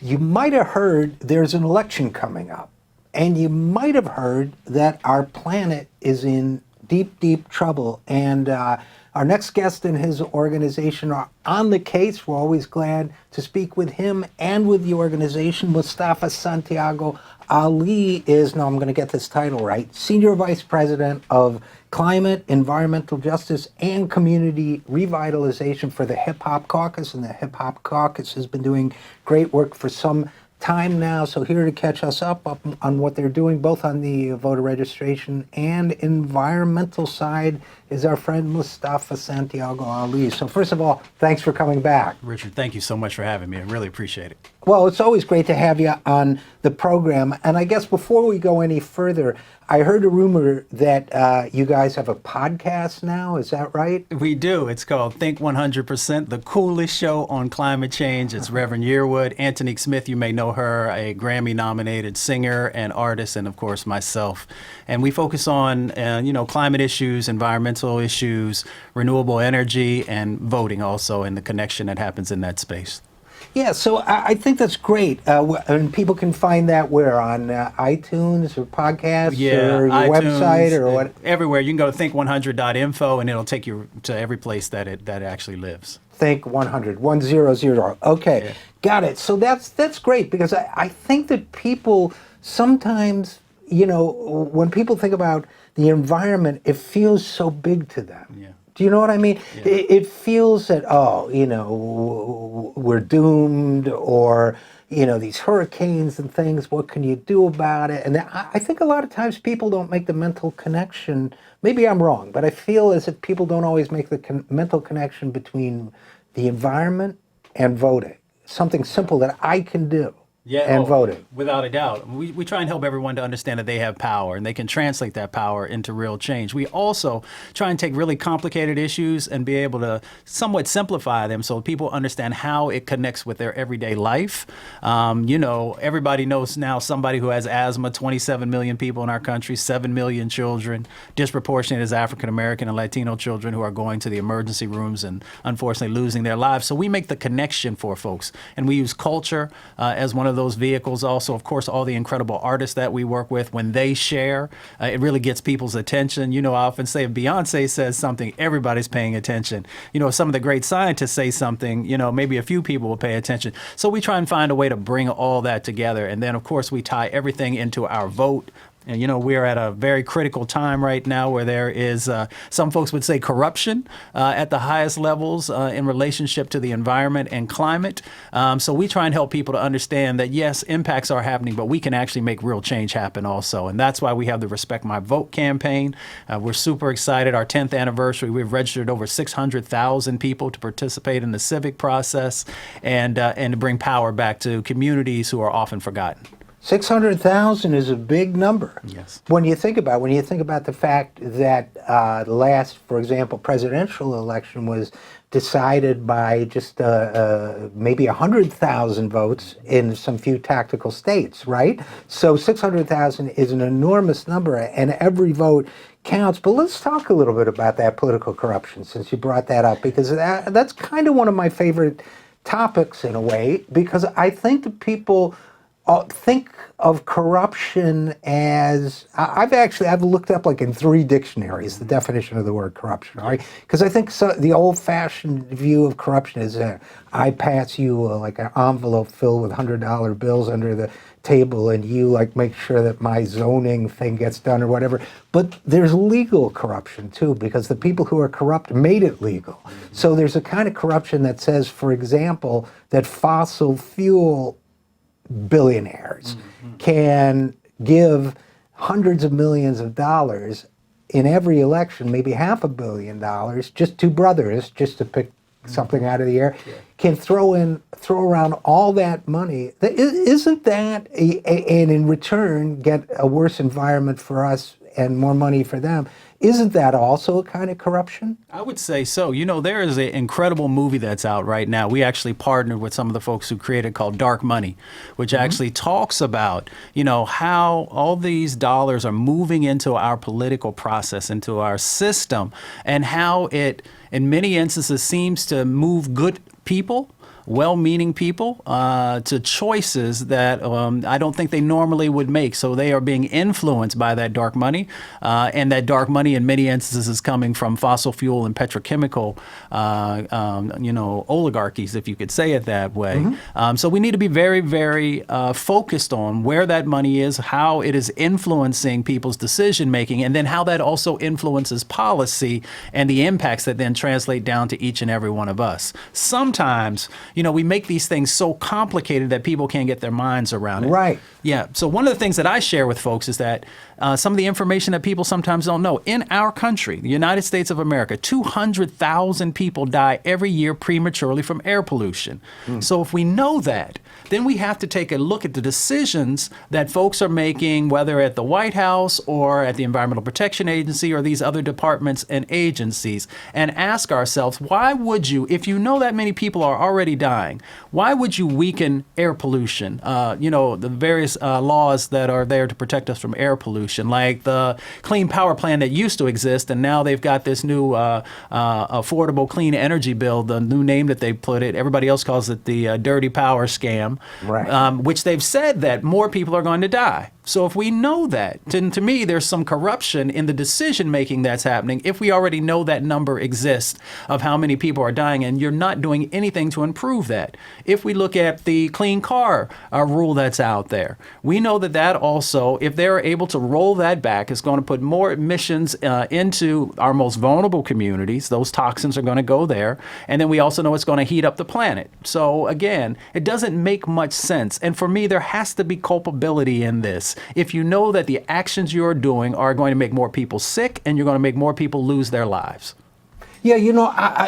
You might have heard there's an election coming up, and you might have heard that our planet is in deep, deep trouble. And our next guest and his organization are on the case. We're always glad to speak with him and with the organization. Mustafa Santiago Ali is, now I'm going to get this title right, Senior Vice President of Climate, Environmental Justice, and Community Revitalization for the Hip Hop Caucus. And the Hip Hop Caucus has been doing great work for some time now. So here to catch us up on what they're doing, both on the voter registration and environmental side, is our friend Mustafa Santiago Ali. So first of all, thanks for coming back. Richard, thank you so much for having me. I really appreciate it. Well, it's always great to have you on the program. And I guess before we go any further, I heard a rumor that you guys have a podcast now. Is that right? We do. It's called Think 100%, the coolest show on climate change. It's Reverend Yearwood, Antonique Smith, you may know her, a Grammy-nominated singer and artist, and of course myself. And we focus on, climate issues, environmental issues, renewable energy, and voting also, and the connection that happens in that space. Yeah, so I think that's great. And people can find that where? On iTunes or podcasts or your iTunes, website or what? Everywhere. You can go to think100.info and it'll take you to every place that it actually lives. Think 100, 100. Okay, yeah. Got it. So that's great, because I think that people sometimes, when people think about the environment, it feels so big to them. Yeah. Do you know what I mean? Yeah. It feels that, we're doomed, or, these hurricanes and things, what can you do about it? And I think a lot of times people don't make the mental connection. Maybe I'm wrong, but I feel as if people don't always make the mental connection between the environment and voting. Something simple that I can do. And voting. Without a doubt. We try and help everyone to understand that they have power and they can translate that power into real change. We also try and take really complicated issues and be able to somewhat simplify them so people understand how it connects with their everyday life. Everybody knows now somebody who has asthma, 27 million people in our country, 7 million children, disproportionate as African American and Latino children who are going to the emergency rooms and unfortunately losing their lives. So we make the connection for folks, and we use culture as one of those vehicles. Also, of course, all the incredible artists that we work with, when they share, it really gets people's attention. I often say if Beyonce says something, everybody's paying attention. If some of the great scientists say something, maybe a few people will pay attention. So we try and find a way to bring all that together. And then, of course, we tie everything into our vote. And, we're at a very critical time right now where there is, some folks would say, corruption at the highest levels in relationship to the environment and climate. So we try and help people to understand that, yes, impacts are happening, but we can actually make real change happen also. And that's why we have the Respect My Vote campaign. We're super excited. Our 10th anniversary, we've registered over 600,000 people to participate in the civic process and to bring power back to communities who are often forgotten. 600,000 is a big number. Yes. When you think about the fact that the last, for example, presidential election was decided by just maybe 100,000 votes in some few tactical states, right? So 600,000 is an enormous number, and every vote counts. But let's talk a little bit about that political corruption, since you brought that up, because that's kind of one of my favorite topics in a way, because I think that people think of corruption as, I've looked up like in 3 dictionaries the definition of the word corruption, all right? Because I think the old-fashioned view of corruption is I pass you like an envelope filled with $100 bills under the table, and you like make sure that my zoning thing gets done or whatever. But there's legal corruption too, because the people who are corrupt made it legal. So there's a kind of corruption that says, for example, that fossil fuel billionaires can give hundreds of millions of dollars in every election, maybe $500 million, just 2 brothers, just to pick something out of the air, can throw around all that money. Isn't that, and in return get a worse environment for us and more money for them? Isn't that also a kind of corruption? I would say so. There is an incredible movie that's out right now. We actually partnered with some of the folks who created, called Dark Money, which actually talks about, how all these dollars are moving into our political process, into our system, and how it, in many instances, seems to move good people well-meaning people to choices that I don't think they normally would make. So they are being influenced by that dark money, and that dark money in many instances is coming from fossil fuel and petrochemical, oligarchies, if you could say it that way. So we need to be very, very focused on where that money is, how it is influencing people's decision making, and then how that also influences policy and the impacts that then translate down to each and every one of us. Sometimes, we make these things so complicated that people can't get their minds around it. Right. Yeah. So one of the things that I share with folks is that some of the information that people sometimes don't know. In our country, the United States of America, 200,000 people die every year prematurely from air pollution. So if we know that, then we have to take a look at the decisions that folks are making, whether at the White House or at the Environmental Protection Agency or these other departments and agencies, and ask ourselves, why would you, if you know that many people are already dying, why would you weaken air pollution? The various laws that are there to protect us from air pollution, like the Clean Power Plan that used to exist, and now they've got this new Affordable Clean Energy Bill, the new name that they put it. Everybody else calls it the Dirty Power Scam, right. Which they've said that more people are going to die. So if we know that, then to me, there's some corruption in the decision making that's happening if we already know that number exists of how many people are dying, and you're not doing anything to improve that. If we look at the clean car rule that's out there, we know that also, if they're able to roll that back, is going to put more emissions into our most vulnerable communities. Those toxins are going to go there. And then we also know it's going to heat up the planet. So again, it doesn't make much sense. And for me, there has to be culpability in this. If you know that the actions you're doing are going to make more people sick and you're going to make more people lose their lives. Yeah,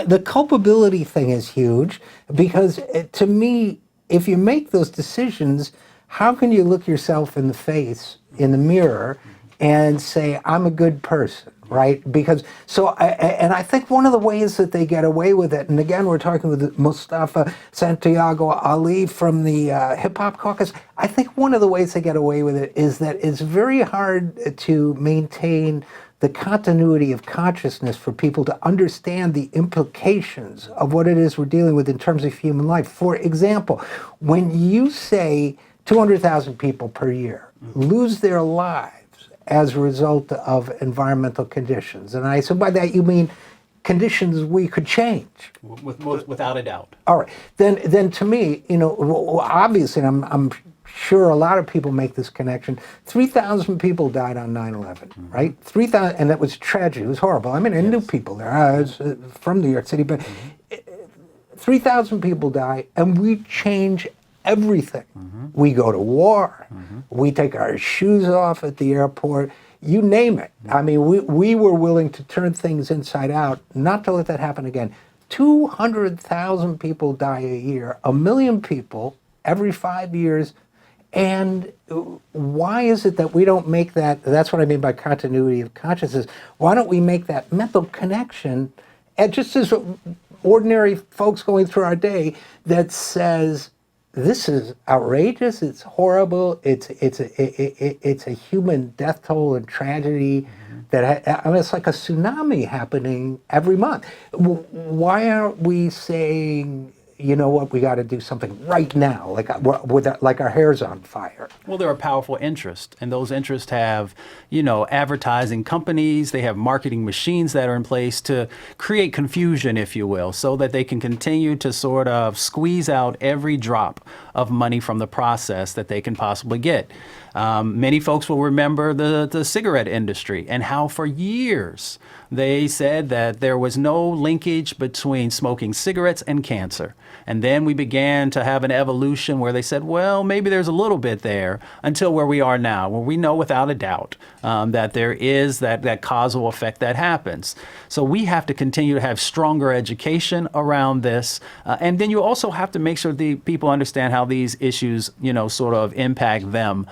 the culpability thing is huge because to me, if you make those decisions, how can you look yourself in the face, in the mirror, and say, I'm a good person, right? Because, I think one of the ways that they get away with it, and again, we're talking with Mustafa Santiago Ali from the Hip Hop Caucus, I think one of the ways they get away with it is that it's very hard to maintain the continuity of consciousness for people to understand the implications of what it is we're dealing with in terms of human life. For example, when you say 200,000 people per year lose their lives as a result of environmental conditions, and I so by that you mean conditions we could change. Without a doubt. All right. Then to me, obviously, I'm sure a lot of people make this connection. 3,000 people died on 9/11, right? 3,000, and that was tragic. It was horrible. I mean, I knew people there. I was from New York City, but 3,000 people die, and we change everything. We go to war. We take our shoes off at the airport. You name it. I mean, we were willing to turn things inside out, not to let that happen again. 200,000 people die a year, 1 million people every 5 years. And why is it that we don't make that, that's what I mean by continuity of consciousness, why don't we make that mental connection, and just as ordinary folks going through our day, that says, this is outrageous, it's horrible, it's a human death toll and tragedy that, it's like a tsunami happening every month. Why aren't we saying, you know what, we got to do something right now, like our hair's on fire? Well, there are powerful interests, and those interests have, advertising companies, they have marketing machines that are in place to create confusion, if you will, so that they can continue to sort of squeeze out every drop of money from the process that they can possibly get. Many folks will remember the cigarette industry and how for years they said that there was no linkage between smoking cigarettes and cancer. And then we began to have an evolution where they said, well, maybe there's a little bit there, until where we are now, where we know without a doubt that there is that causal effect that happens. So we have to continue to have stronger education around this. And then you also have to make sure the people understand how these issues, sort of impact them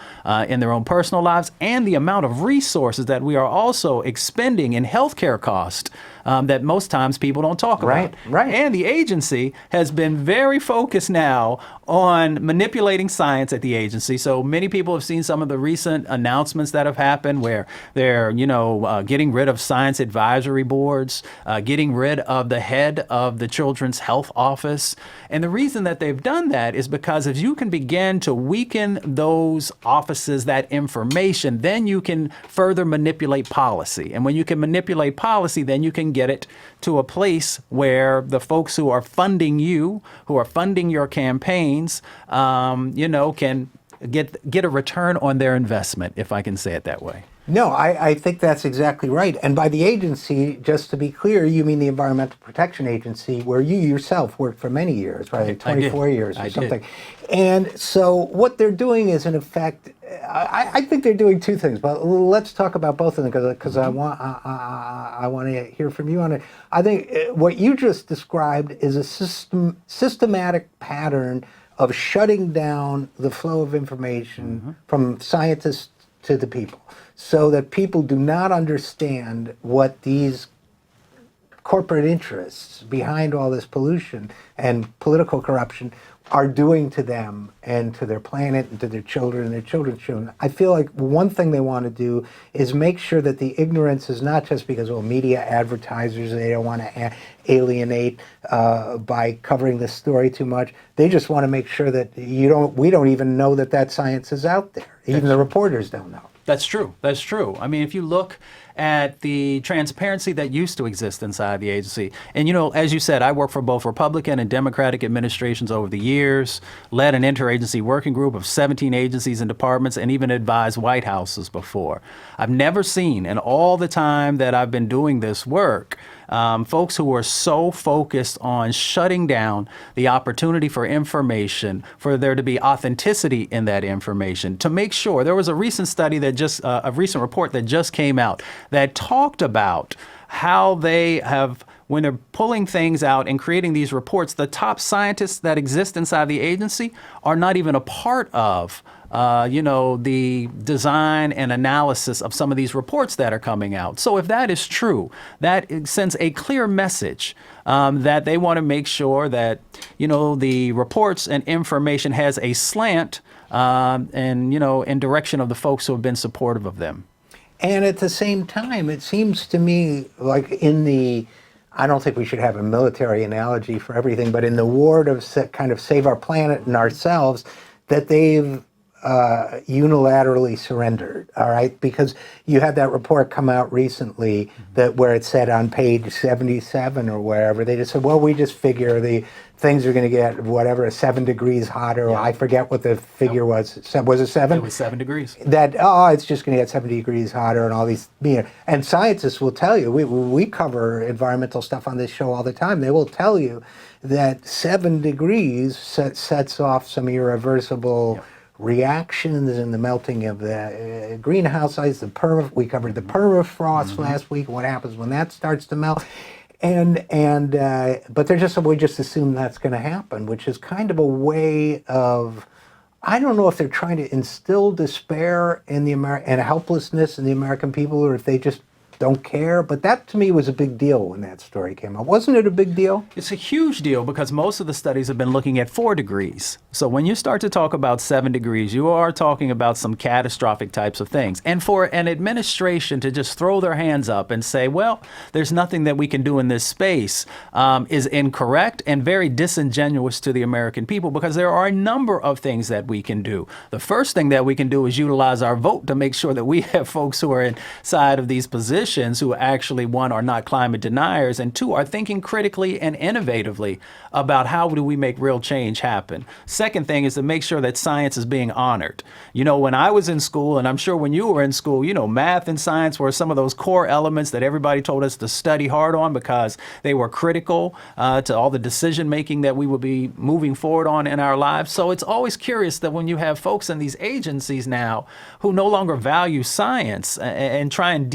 in their own personal lives, and the amount of resources that we are also expending in healthcare cost that most times people don't talk about. Right. And the agency has been very focused now on manipulating science at the agency. So many people have seen some of the recent announcements that have happened where they're, getting rid of science advisory boards, getting rid of the head of the Children's Health Office. And the reason that they've done that is because if you can begin to weaken those offices, that information, then you can further manipulate policy. And when you can manipulate policy, then you can get it to a place where the folks who are funding you, who are funding your campaigns, can get a return on their investment, if I can say it that way. No, I think that's exactly right. And by the agency, just to be clear, you mean the Environmental Protection Agency, where you yourself worked for many years, right? 24 years or something. And so what they're doing is, in effect, I think they're doing two things. But let's talk about both of them because I want to hear from you on it. I think what you just described is a systematic pattern of shutting down the flow of information from scientists to the people, so that people do not understand what these corporate interests behind all this pollution and political corruption are doing to them and to their planet and to their children and their children's children. I feel like one thing they want to do is make sure that the ignorance is not just because, media advertisers, they don't want to alienate by covering this story too much. They just want to make sure that we don't even know that science is out there. Even the reporters don't know. That's true. That's true. I mean, if you look at the transparency that used to exist inside the agency, and as you said, I worked for both Republican and Democratic administrations over the years, led an interagency working group of 17 agencies and departments, and even advised White Houses before. I've never seen, in all the time that I've been doing this work, folks who are so focused on shutting down the opportunity for information, for there to be authenticity in that information, to make sure. There was a recent study a recent report that just came out that talked about how they have, when they're pulling things out and creating these reports, the top scientists that exist inside the agency are not even a part of the design and analysis of some of these reports that are coming out. So if that is true, that sends a clear message that they want to make sure that, the reports and information has a slant in direction of the folks who have been supportive of them. And at the same time, it seems to me like I don't think we should have a military analogy for everything, but in the war to kind of save our planet and ourselves, that they've unilaterally surrendered, all right? Because you had that report come out recently where it said on page 77 or wherever, they just said, well, we just figure the things are going to get 7 degrees hotter. Yeah. I forget what the figure was. Was it 7? It was 7 degrees. It's just going to get 7 degrees hotter and all these, and scientists will tell you, we cover environmental stuff on this show all the time. They will tell you that 7 degrees sets off some irreversible reactions in the melting of the greenhouse ice. We covered the permafrost last week. What happens when that starts to melt? But we just assume that's going to happen, which is kind of a way of, I don't know if they're trying to instill despair in and helplessness in the American people, or if they just don't care. But that to me was a big deal when that story came out. Wasn't it a big deal? It's a huge deal because most of the studies have been looking at 4 degrees. So when you start to talk about 7 degrees, you are talking about some catastrophic types of things. And for an administration to just throw their hands up and say, well, there's nothing that we can do in this space is incorrect and very disingenuous to the American people, because there are a number of things that we can do. The first thing that we can do is utilize our vote to make sure that we have folks who are inside of these positions who actually, one, are not climate deniers, and two, are thinking critically and innovatively about how do we make real change happen. Second thing is to make sure that science is being honored. When I was in school, and I'm sure when you were in school, math and science were some of those core elements that everybody told us to study hard on because they were critical to all the decision making that we would be moving forward on in our lives. So it's always curious that when you have folks in these agencies now who no longer value science and try and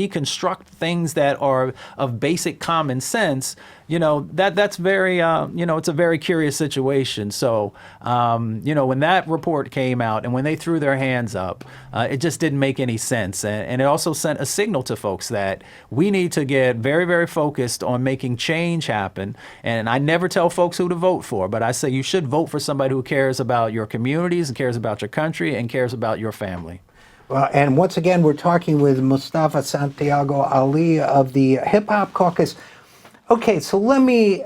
deconstruct things that are of basic common sense, that's very, it's a very curious situation. So, when that report came out and when they threw their hands up, it just didn't make any sense. And it also sent a signal to folks that we need to get very, very focused on making change happen. And I never tell folks who to vote for, but I say you should vote for somebody who cares about your communities and cares about your country and cares about your family. Well, and once again, we're talking with Mustafa Santiago Ali of the Hip Hop Caucus. Okay, so let me,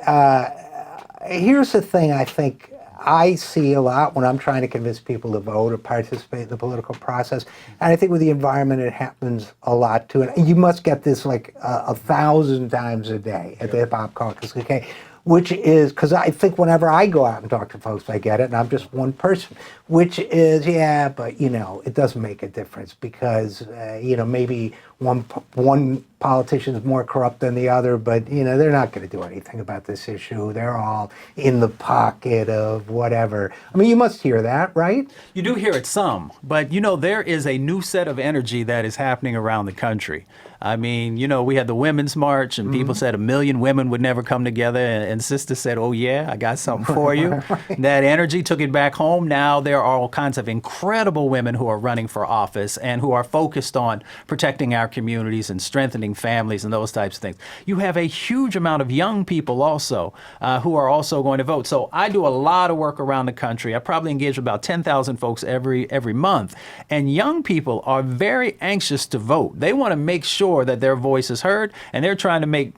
here's the thing I think I see a lot when I'm trying to convince people to vote or participate in the political process. And I think with the environment, it happens a lot too. And you must get this like 1,000 times a day at the Hip Hop Caucus, okay? Which is, because I think whenever I go out and talk to folks, I get it, and I'm just one person, which is, yeah, but, it doesn't make a difference because, maybe one politician is more corrupt than the other, but, they're not going to do anything about this issue. They're all in the pocket of whatever. I mean, you must hear that, right? You do hear it some, but, there is a new set of energy that is happening around the country. I mean, we had the Women's March, and people said 1 million women would never come together, and Sister said, oh, yeah, I got something for you. Right. That energy took it back home. Now there are all kinds of incredible women who are running for office and who are focused on protecting our communities and strengthening families and those types of things. You have a huge amount of young people also who are also going to vote. So I do a lot of work around the country. I probably engage with about 10,000 folks every month. And young people are very anxious to vote. They want to make sure that their voice is heard, and they're trying to make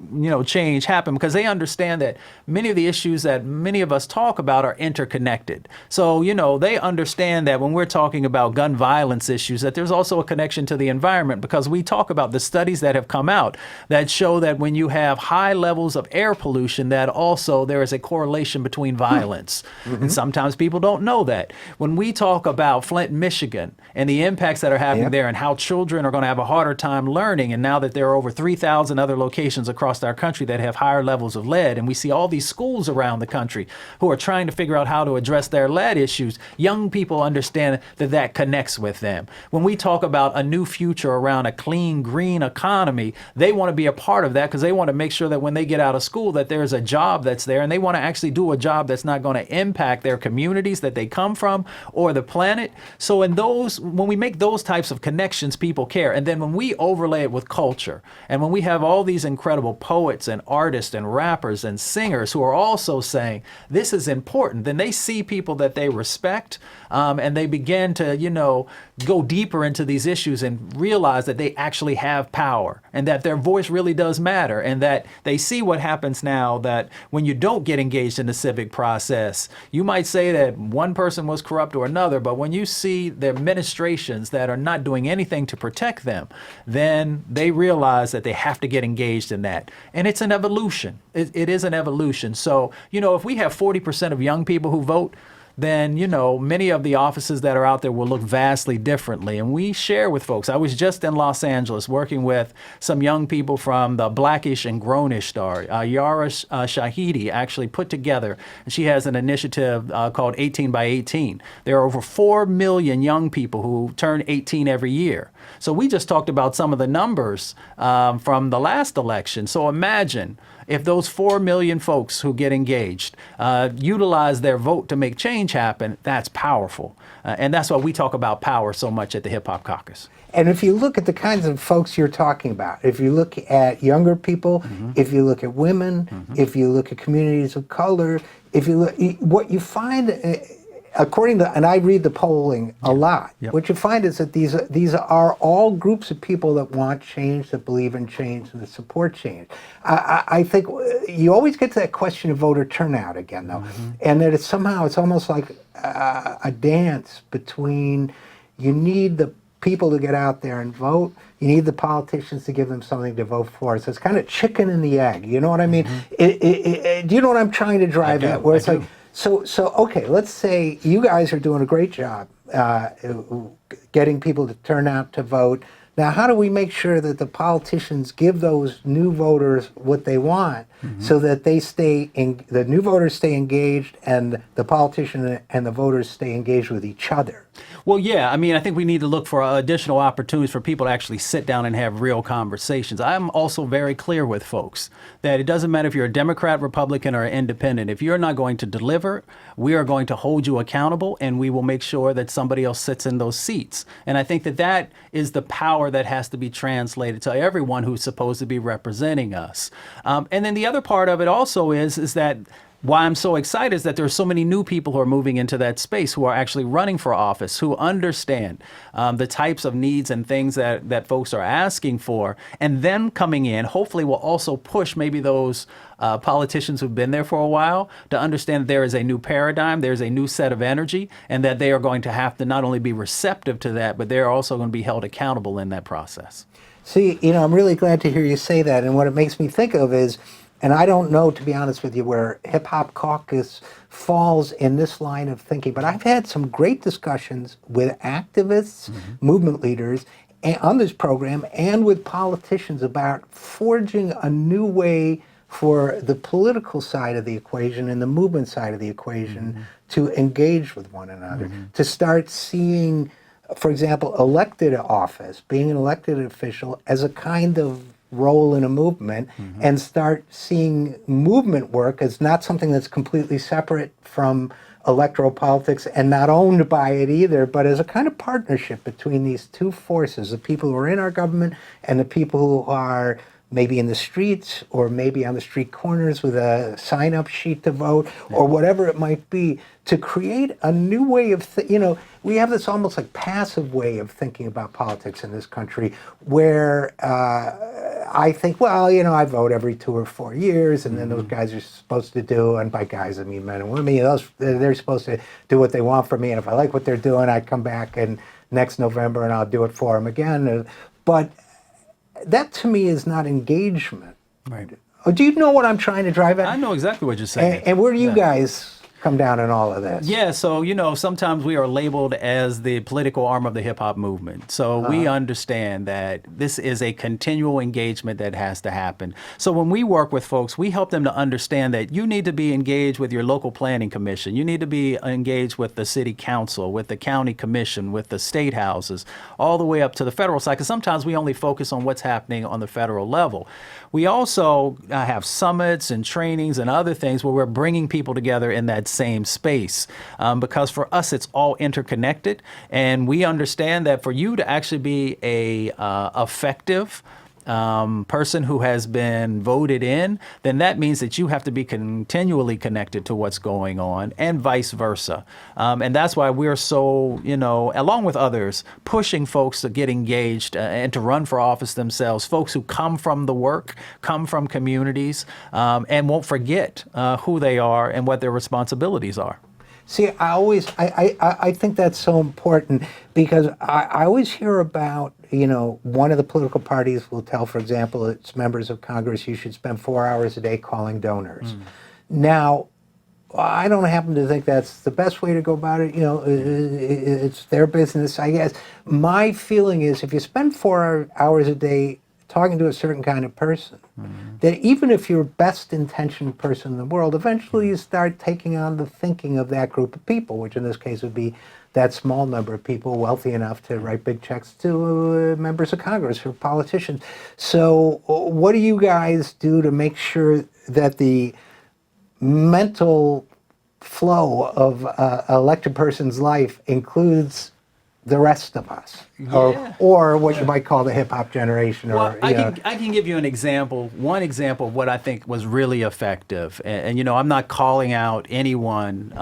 change happen because they understand that many of the issues that many of us talk about are interconnected. So they understand that when we're talking about gun violence issues, that there's also a connection to the environment, because we talk about the studies that have come out that show that when you have high levels of air pollution, that also there is a correlation between violence. And sometimes people don't know that. When we talk about Flint, Michigan, and the impacts that are happening there, and how children are going to have a harder time learning, and now that there are over 3,000 other locations across our country that have higher levels of lead, and we see all these schools around the country who are trying to figure out how to address their lead issues, young people understand that that connects with them. When we talk about a new future around a clean, green economy, they want to be a part of that because they want to make sure that when they get out of school that there's a job that's there, and they want to actually do a job that's not going to impact their communities that they come from or the planet. So when we make those types of connections, people care. And then when we overlay it with culture, and when we have all these incredible poets and artists and rappers and singers who are also saying this is important, then they see people that they respect, and they begin to go deeper into these issues and realize that they actually have power and that their voice really does matter, and that they see what happens now, that when you don't get engaged in the civic process, you might say that one person was corrupt or another, but when you see the administrations that are not doing anything to protect them, then they realize that they have to get engaged in that. And it's an evolution. It is an evolution. So, if we have 40% of young people who vote, then, many of the offices that are out there will look vastly differently. And we share with folks. I was just in Los Angeles working with some young people from the Blackish and Grownish Star. Yara Shahidi actually put together, and she has an initiative called 18 by 18. There are over 4 million young people who turn 18 every year. So we just talked about some of the numbers from the last election. So imagine if those 4 million folks who get engaged utilize their vote to make change happen. That's powerful. And that's why we talk about power so much at the Hip Hop Caucus. And if you look at the kinds of folks you're talking about, if you look at younger people, if you look at women, if you look at communities of color, if you look, what you find, according to, and I read the polling a lot, what you find is that these are all groups of people that want change, that believe in change, and that support change. I think you always get to that question of voter turnout again, though, and that it's almost like a dance between, you need the people to get out there and vote, you need the politicians to give them something to vote for. So it's kind of chicken and the egg, you know what I mean? Do you know what I'm trying to drive at? Where it's like, so okay, let's say you guys are doing a great job getting people to turn out to vote, Now, how do we make sure that the politicians give those new voters what they want, so that the new voters stay engaged, and the politician and the voters stay engaged with each other? Well, yeah, I mean, I think we need to look for additional opportunities for people to actually sit down and have real conversations. I'm also very clear with folks that it doesn't matter if you're a Democrat, Republican, or independent. If you're not going to deliver, we are going to hold you accountable, and we will make sure that somebody else sits in those seats. And I think that that is the power that has to be translated to everyone who's supposed to be representing us. And then the other part of it also is that why I'm so excited is that there are so many new people who are moving into that space, who are actually running for office, who understand the types of needs and things that folks are asking for. And them coming in, hopefully, will also push maybe those politicians who've been there for a while to understand that there is a new paradigm, there's a new set of energy, and that they are going to have to not only be receptive to that, but they're also going to be held accountable in that process. See, I'm really glad to hear you say that. And what it makes me think of is, and I don't know, to be honest with you, where Hip Hop Caucus falls in this line of thinking, but I've had some great discussions with activists, movement leaders on this program, and with politicians about forging a new way for the political side of the equation and the movement side of the equation to engage with one another, to start seeing, for example, elected office, being an elected official, as a kind of role in a movement, and start seeing movement work as not something that's completely separate from electoral politics and not owned by it either, but as a kind of partnership between these two forces, the people who are in our government and the people who are maybe in the streets, or maybe on the street corners with a sign-up sheet to vote, or whatever it might be, to create a new way of, we have this almost like passive way of thinking about politics in this country, where I think, well, I vote every 2 or 4 years, and then those guys are supposed to do, and by guys I mean men and women, they're supposed to do what they want from me, and if I like what they're doing, I come back and next November and I'll do it for them again. But that to me is not engagement. Right. Do you know what I'm trying to drive at? I know exactly what you're saying. And where do you guys come down in all of this? Yeah, so, sometimes we are labeled as the political arm of the hip hop movement. So we understand that this is a continual engagement that has to happen. So when we work with folks, we help them to understand that you need to be engaged with your local planning commission. You need to be engaged with the city council, with the county commission, with the state houses, all the way up to the federal side, because sometimes we only focus on what's happening on the federal level. We also have summits and trainings and other things where we're bringing people together in that same space, because for us it's all interconnected, and we understand that for you to actually be a effective person who has been voted in, then that means that you have to be continually connected to what's going on, and vice versa. And that's why we're so, along with others, pushing folks to get engaged and to run for office themselves, folks who come from the work, come from communities, and won't forget who they are and what their responsibilities are. See, I think that's so important, because I always hear about, one of the political parties will tell, for example, its members of Congress, you should spend 4 hours a day calling donors. Now, I don't happen to think that's the best way to go about it. It's their business, I guess. My feeling is, if you spend 4 hours a day talking to a certain kind of person, that even if you're best intentioned person in the world, eventually you start taking on the thinking of that group of people, which in this case would be that small number of people wealthy enough to write big checks to members of Congress or politicians. So what do you guys do to make sure that the mental flow of an elected person's life includes the rest of us, or what you might call the hip hop generation? Well, I can give you an example, one example of what I think was really effective. And I'm not calling out anyone,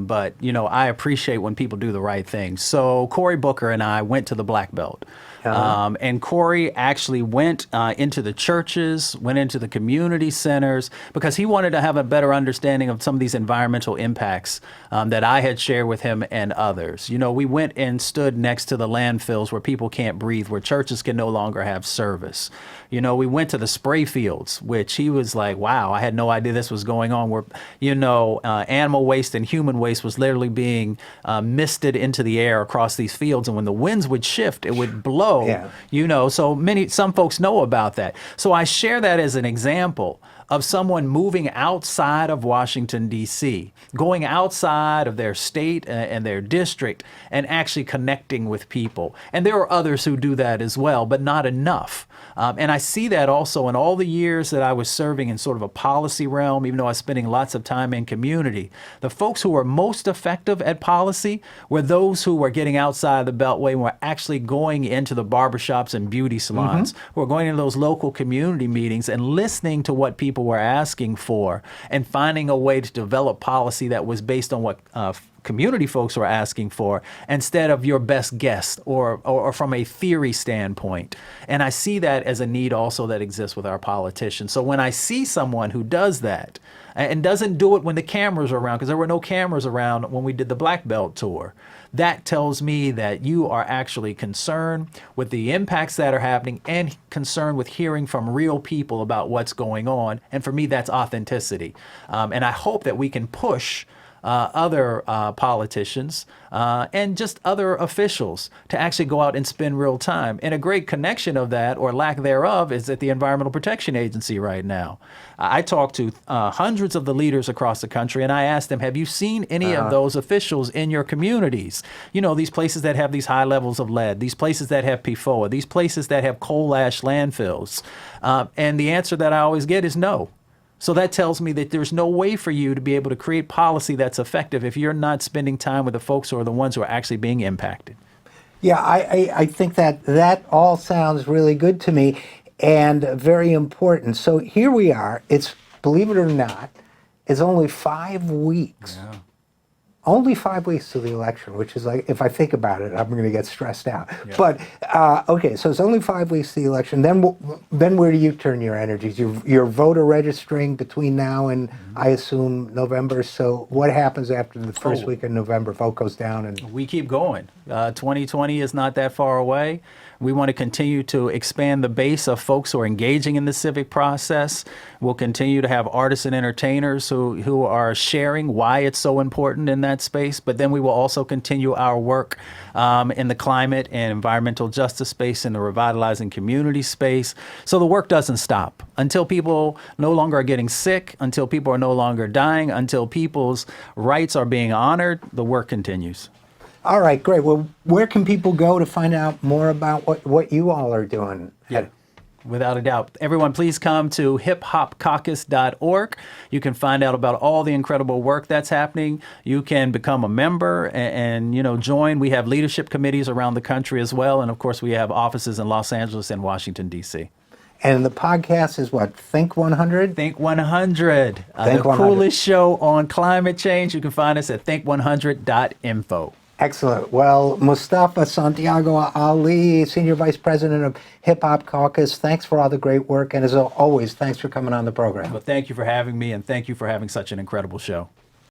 but, I appreciate when people do the right thing. So Cory Booker and I went to the Black Belt. And Cory actually went into the churches, went into the community centers, because he wanted to have a better understanding of some of these environmental impacts that I had shared with him and others. We went and stood next to the landfills where people can't breathe, where churches can no longer have service. We went to the spray fields, which he was like, wow, I had no idea this was going on, where, animal waste and human waste was literally being misted into the air across these fields. And when the winds would shift, it would blow low. Yeah. So some folks know about that. So I share that as an example of someone moving outside of Washington, D.C., going outside of their state and their district and actually connecting with people. And there are others who do that as well, but not enough. And I see that also in all the years that I was serving in sort of a policy realm, even though I was spending lots of time in community. The folks who were most effective at policy were those who were getting outside the Beltway and were actually going into the barbershops and beauty salons, who were going into those local community meetings and listening to what people were asking for and finding a way to develop policy that was based on what community folks were asking for instead of your best guess or from a theory standpoint. And I see that as a need also that exists with our politicians. So when I see someone who does that and doesn't do it when the cameras are around, because there were no cameras around when we did the Black Belt tour, that tells me that you are actually concerned with the impacts that are happening and concerned with hearing from real people about what's going on. And for me, that's authenticity. And I hope that we can push other politicians and just other officials to actually go out and spend real time. And a great connection of that, or lack thereof, is at the Environmental Protection Agency right now. I talked to hundreds of the leaders across the country, and I asked them, have you seen any of those officials in your communities? These places that have these high levels of lead, these places that have PFOA, these places that have coal ash landfills. And the answer that I always get is no. So that tells me that there's no way for you to be able to create policy that's effective if you're not spending time with the folks who are the ones who are actually being impacted. Yeah, I think that all sounds really good to me and very important. So here we are. It's, believe it or not, it's only 5 weeks. Yeah. Only 5 weeks to the election, which is like, if I think about it, I'm going to get stressed out. Yeah. But, okay, so it's only 5 weeks to the election. Then where do you turn your energies? You're voter registering between now and, I assume, November. So what happens after the first week of November? Vote goes down and... We keep going. 2020 is not that far away. We want to continue to expand the base of folks who are engaging in the civic process. We'll continue to have artists and entertainers who are sharing why it's so important in that space. But then we will also continue our work in the climate and environmental justice space, in the revitalizing community space. So the work doesn't stop until people no longer are getting sick, until people are no longer dying, until people's rights are being honored. The work continues. All right, great. Well, where can people go to find out more about what you all are doing? Yeah, without a doubt. Everyone, please come to hiphopcaucus.org. You can find out about all the incredible work that's happening. You can become a member and join. We have leadership committees around the country as well. And of course, we have offices in Los Angeles and Washington, D.C. And the podcast is what? Think 100? Think 100. Think the 100. coolest show on climate change. You can find us at think100.info. Excellent. Well, Mustafa Santiago Ali, Senior Vice President of Hip Hop Caucus, thanks for all the great work. And as always, thanks for coming on the program. Well, thank you for having me, and thank you for having such an incredible show.